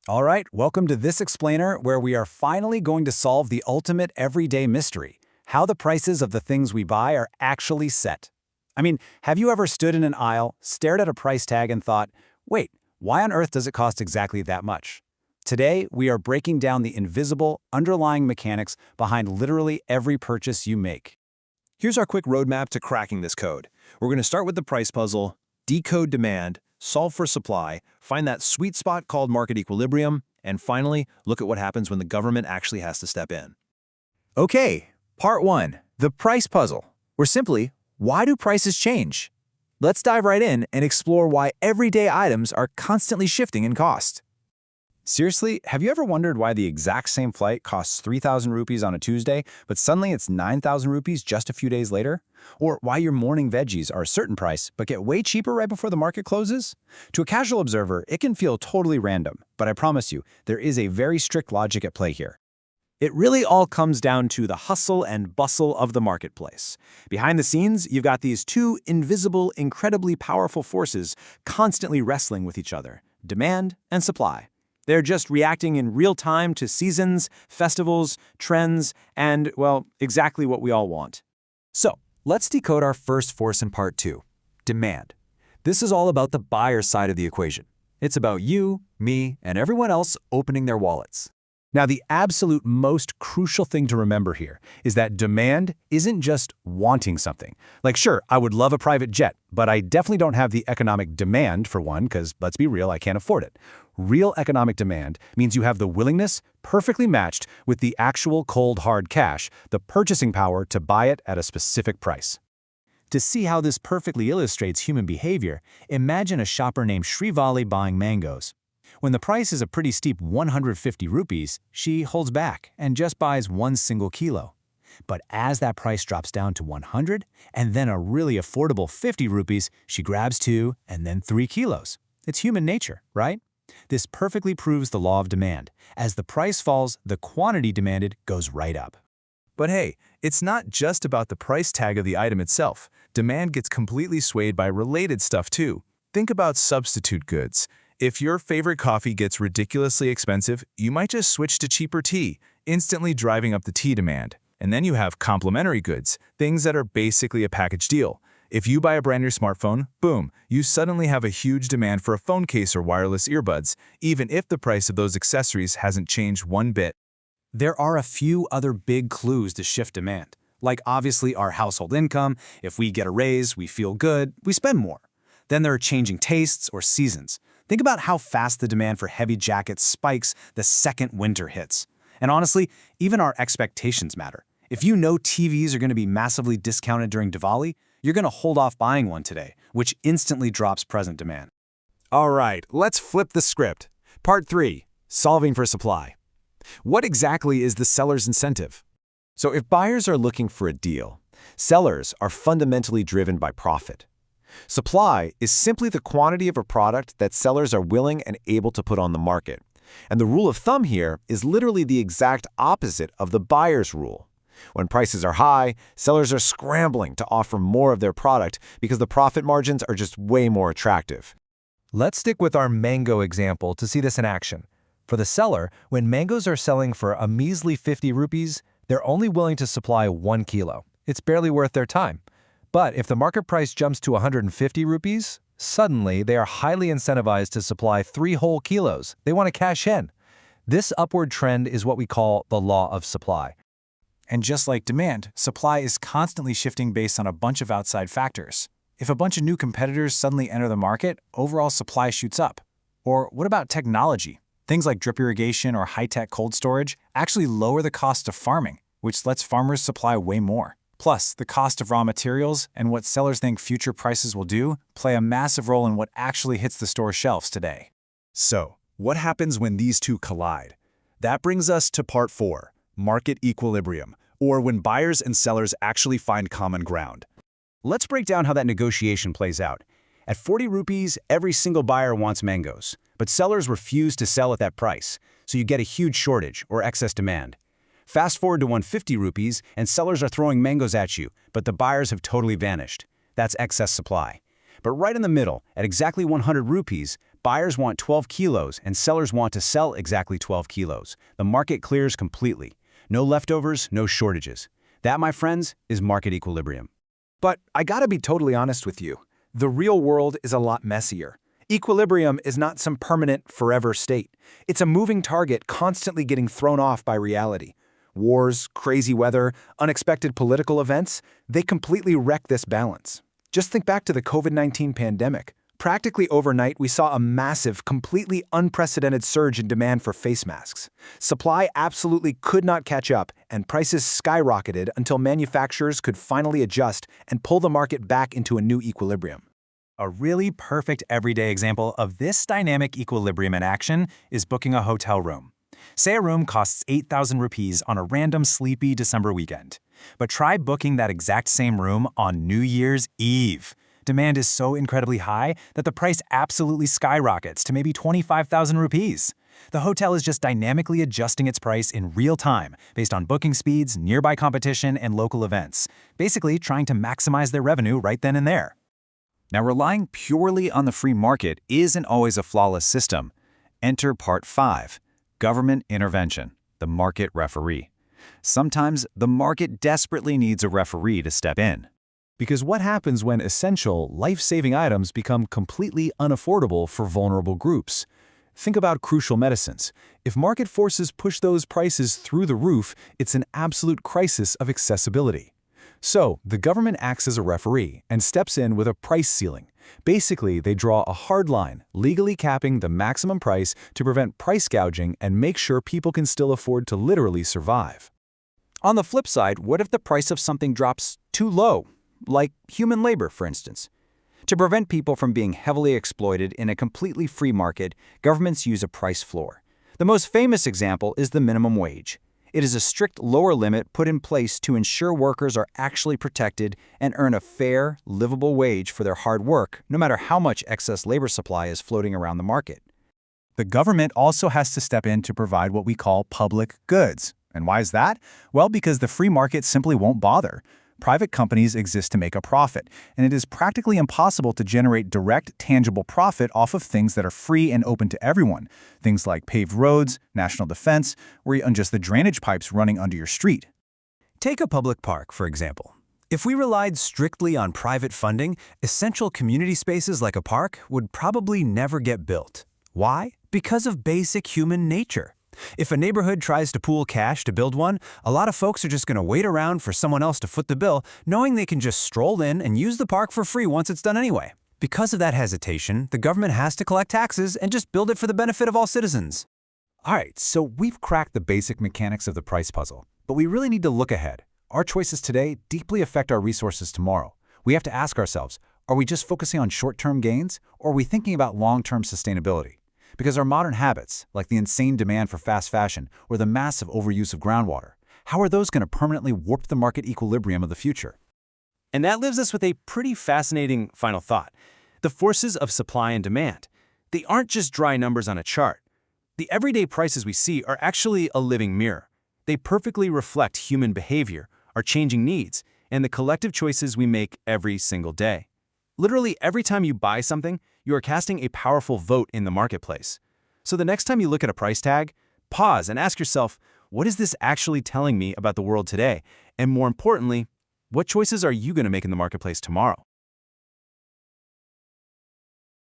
All right, welcome to this explainer where we are finally going to solve the ultimate everyday mystery, how the prices of the things we buy are actually set. I mean, have you ever stood in an aisle, stared at a price tag and thought, wait, why on earth does it cost exactly that much? Today, we are breaking down the invisible, underlying mechanics behind literally every purchase you make. Here's our quick roadmap to cracking this code. We're going to start with the price puzzle, decode demand, solve for supply, find that sweet spot called market equilibrium, and finally, look at what happens when the government actually has to step in. Okay, part one, the price puzzle, or simply, why do prices change? Let's dive right in and explore why everyday items are constantly shifting in cost. Seriously, have you ever wondered why the exact same flight costs 3,000 rupees on a Tuesday, but suddenly it's 9,000 rupees just a few days later? Or why your morning veggies are a certain price, but get way cheaper right before the market closes? To a casual observer, it can feel totally random, but I promise you, there is a very strict logic at play here. It really all comes down to the hustle and bustle of the marketplace. Behind the scenes, you've got these two invisible, incredibly powerful forces constantly wrestling with each other: demand and supply. They're just reacting in real time to seasons, festivals, trends, and, well, exactly what we all want. So, let's decode our first force in part two, demand. This is all about the buyer side of the equation. It's about you, me, and everyone else opening their wallets. Now, the absolute most crucial thing to remember here is that demand isn't just wanting something. Like, sure, I would love a private jet, but I definitely don't have the economic demand for one because, let's be real, I can't afford it. Real economic demand means you have the willingness perfectly matched with the actual cold hard cash, the purchasing power to buy it at a specific price. To see how this perfectly illustrates human behavior, imagine a shopper named Shrivali buying mangoes. When the price is a pretty steep 150 rupees, she holds back and just buys one single kilo. But as that price drops down to 100 and then a really affordable 50 rupees, she grabs 2 and then 3 kilos. It's human nature, right? This perfectly proves the law of demand. As the price falls, the quantity demanded goes right up. But hey, it's not just about the price tag of the item itself. Demand gets completely swayed by related stuff too. Think about substitute goods. If your favorite coffee gets ridiculously expensive, you might just switch to cheaper tea, instantly driving up the tea demand. And then you have complementary goods, things that are basically a package deal. If you buy a brand new smartphone, boom, you suddenly have a huge demand for a phone case or wireless earbuds, even if the price of those accessories hasn't changed one bit. There are a few other big clues to shift demand, like obviously our household income. If we get a raise, we feel good, we spend more. Then there are changing tastes or seasons. Think about how fast the demand for heavy jackets spikes the second winter hits. And honestly, even our expectations matter. If you know TVs are going to be massively discounted during Diwali, you're going to hold off buying one today, which instantly drops present demand. All right, let's flip the script. Part 3, solving for supply. What exactly is the seller's incentive? So if buyers are looking for a deal, sellers are fundamentally driven by profit. Supply is simply the quantity of a product that sellers are willing and able to put on the market. And the rule of thumb here is literally the exact opposite of the buyer's rule. When prices are high, sellers are scrambling to offer more of their product because the profit margins are just way more attractive. Let's stick with our mango example to see this in action. For the seller, when mangoes are selling for a measly 50 rupees, they're only willing to supply 1 kilo. It's barely worth their time. But if the market price jumps to 150 rupees, suddenly they are highly incentivized to supply 3 whole kilos. They want to cash in. This upward trend is what we call the law of supply. And just like demand, supply is constantly shifting based on a bunch of outside factors. If a bunch of new competitors suddenly enter the market, overall supply shoots up. Or what about technology? Things like drip irrigation or high-tech cold storage actually lower the cost of farming, which lets farmers supply way more. Plus, the cost of raw materials and what sellers think future prices will do play a massive role in what actually hits the store shelves today. So, what happens when these two collide? That brings us to part 4, market equilibrium, or when buyers and sellers actually find common ground. Let's break down how that negotiation plays out. At 40 rupees, every single buyer wants mangoes, but sellers refuse to sell at that price, so you get a huge shortage or excess demand. Fast forward to 150 rupees, and sellers are throwing mangoes at you, but the buyers have totally vanished. That's excess supply. But right in the middle, at exactly 100 rupees, buyers want 12 kilos and sellers want to sell exactly 12 kilos, the market clears completely. No leftovers, no shortages. That, my friends, is market equilibrium. But I gotta be totally honest with you. The real world is a lot messier. Equilibrium is not some permanent, forever state. It's a moving target constantly getting thrown off by reality. Wars, crazy weather, unexpected political events, they completely wreck this balance. Just think back to the COVID-19 pandemic. Practically overnight, we saw a massive, completely unprecedented surge in demand for face masks. Supply absolutely could not catch up, and prices skyrocketed until manufacturers could finally adjust and pull the market back into a new equilibrium. A really perfect everyday example of this dynamic equilibrium in action is booking a hotel room. Say a room costs 8,000 rupees on a random sleepy December weekend. But try booking that exact same room on New Year's Eve. Demand is so incredibly high that the price absolutely skyrockets to maybe 25,000 rupees. The hotel is just dynamically adjusting its price in real time based on booking speeds, nearby competition, and local events, basically trying to maximize their revenue right then and there. Now, relying purely on the free market isn't always a flawless system. Enter Part 5, Government Intervention, the Market Referee. Sometimes the market desperately needs a referee to step in. Because what happens when essential, life-saving items become completely unaffordable for vulnerable groups? Think about crucial medicines. If market forces push those prices through the roof, it's an absolute crisis of accessibility. So, the government acts as a referee and steps in with a price ceiling. Basically, they draw a hard line, legally capping the maximum price to prevent price gouging and make sure people can still afford to literally survive. On the flip side, what if the price of something drops too low? Like human labor, for instance. To prevent people from being heavily exploited in a completely free market, governments use a price floor. The most famous example is the minimum wage. It is a strict lower limit put in place to ensure workers are actually protected and earn a fair, livable wage for their hard work, no matter how much excess labor supply is floating around the market. The government also has to step in to provide what we call public goods. And why is that? Well, because the free market simply won't bother. Private companies exist to make a profit, and it is practically impossible to generate direct, tangible profit off of things that are free and open to everyone. Things like paved roads, national defense, or even just the drainage pipes running under your street. Take a public park, for example. If we relied strictly on private funding, essential community spaces like a park would probably never get built. Why? Because of basic human nature. If a neighborhood tries to pool cash to build one, a lot of folks are just going to wait around for someone else to foot the bill, knowing they can just stroll in and use the park for free once it's done anyway. Because of that hesitation, the government has to collect taxes and just build it for the benefit of all citizens. All right, so we've cracked the basic mechanics of the price puzzle, but we really need to look ahead. Our choices today deeply affect our resources tomorrow. We have to ask ourselves, are we just focusing on short-term gains, or are we thinking about long-term sustainability? Because our modern habits, like the insane demand for fast fashion or the massive overuse of groundwater, how are those going to permanently warp the market equilibrium of the future? And that leaves us with a pretty fascinating final thought. The forces of supply and demand. They aren't just dry numbers on a chart. The everyday prices we see are actually a living mirror. They perfectly reflect human behavior, our changing needs, and the collective choices we make every single day. Literally every time you buy something, you are casting a powerful vote in the marketplace. So the next time you look at a price tag, pause and ask yourself, what is this actually telling me about the world today? And more importantly, what choices are you going to make in the marketplace tomorrow?